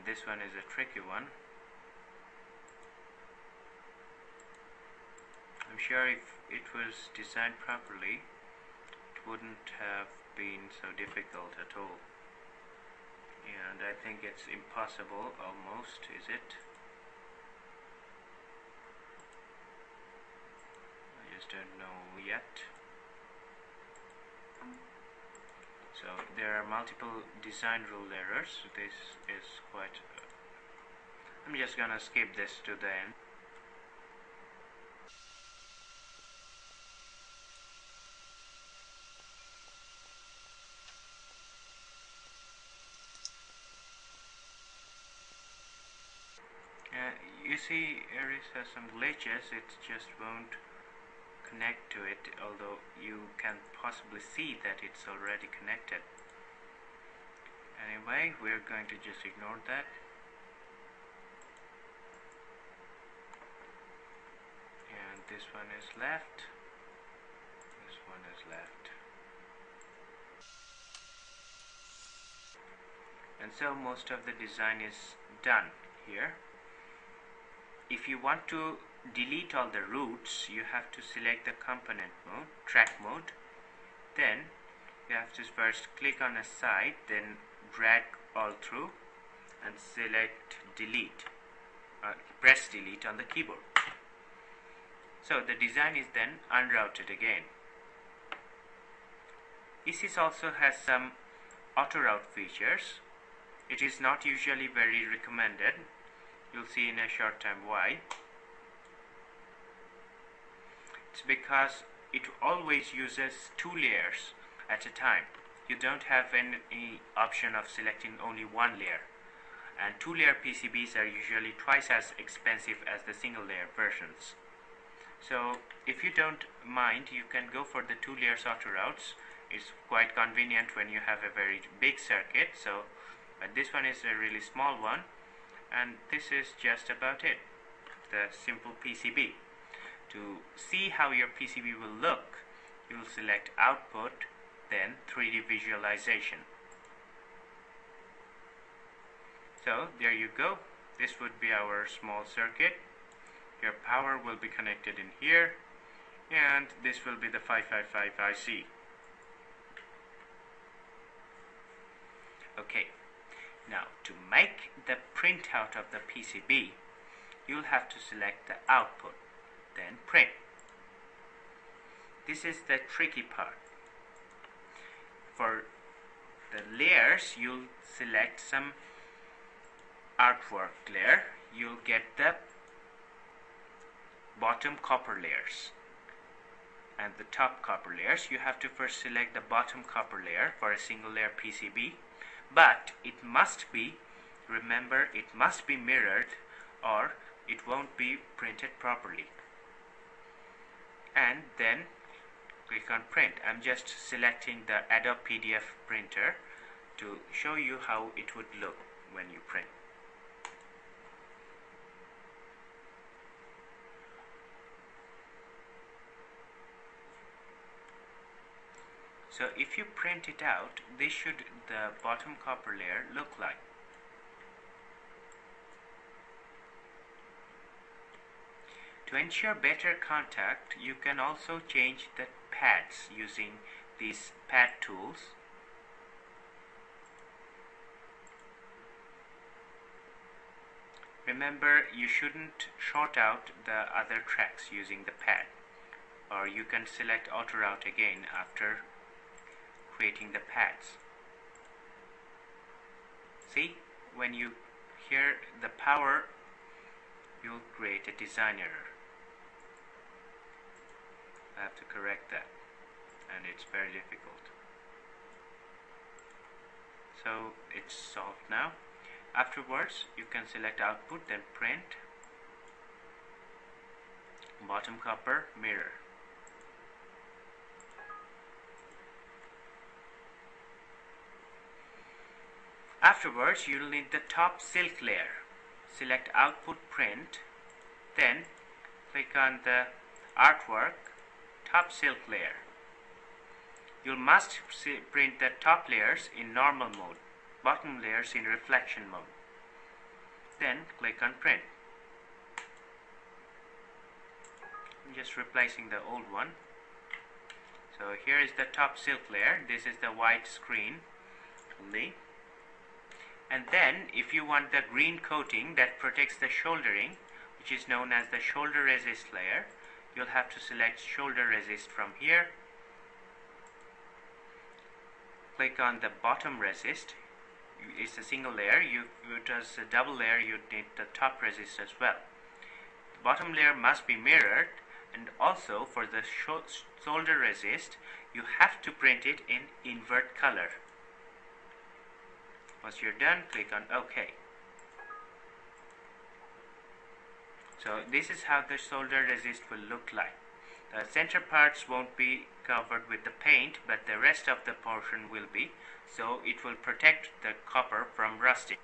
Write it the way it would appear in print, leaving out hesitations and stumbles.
and this one is a tricky one. I'm sure if it was designed properly, it wouldn't have been so difficult at all. And I think it's impossible almost, is it? I just don't know yet. So there are multiple design rule errors. This is quite I'm just gonna skip this to the end. You see, Aries has some glitches. It just won't connect to it, although you can possibly see that it's already connected. Anyway, we're going to just ignore that. And this one is left. This one is left. And so most of the design is done here. If you want to delete all the roots, you have to select the component mode, track mode. Then you have to first click on a side, then drag all through and select delete. Press delete on the keyboard. So the design is then unrouted again. Isis also has some auto route features. It is not usually very recommended. You'll see in a short time why. It's because it always uses 2 layers at a time. You don't have any option of selecting only 1 layer. And 2-layer PCBs are usually twice as expensive as the single layer versions. So if you don't mind, you can go for the 2 layers auto routes. It's quite convenient when you have a very big circuit. But this one is a really small one. And this is just about it, the simple PCB. To see how your PCB will look, you will select output, then 3D visualization. So there you go. This would be our small circuit. Your power will be connected in here, and this will be the 555 IC. Okay. Now, to make the printout of the PCB, you'll have to select the output, then print. This is the tricky part. For the layers, you'll select some artwork layer. You'll get the bottom copper layers and the top copper layers. You have to first select the bottom copper layer for a single layer PCB. But it must be, remember, it must be mirrored or it won't be printed properly. And then click on print. I'm just selecting the Adobe PDF printer to show you how it would look when you print. So if you print it out, this should the bottom copper layer look like. To ensure better contact, you can also change the pads using these pad tools. Remember, you shouldn't short out the other tracks using the pad, or you can select auto route again after creating the pads. See, when you hear the power, you'll create a design error. I have to correct that, and it's very difficult. So it's solved now. Afterwards, you can select output, then print, bottom copper, mirror. Afterwards, you'll need the top silk layer. Select output, print, then click on the artwork, top silk layer. You must print the top layers in normal mode, bottom layers in reflection mode. Then click on print. I'm just replacing the old one. So here is the top silk layer. This is the white screen only. And then if you want the green coating that protects the shouldering, which is known as the shoulder resist layer, you'll have to select shoulder resist from here. Click on the bottom resist. It's a single layer. It was a double layer, you need the top resist as well. The bottom layer must be mirrored, and also for the shoulder resist you have to print it in invert color. Once you're done, click on OK. So this is how the shoulder resist will look like. The center parts won't be covered with the paint, but the rest of the portion will be, so it will protect the copper from rusting.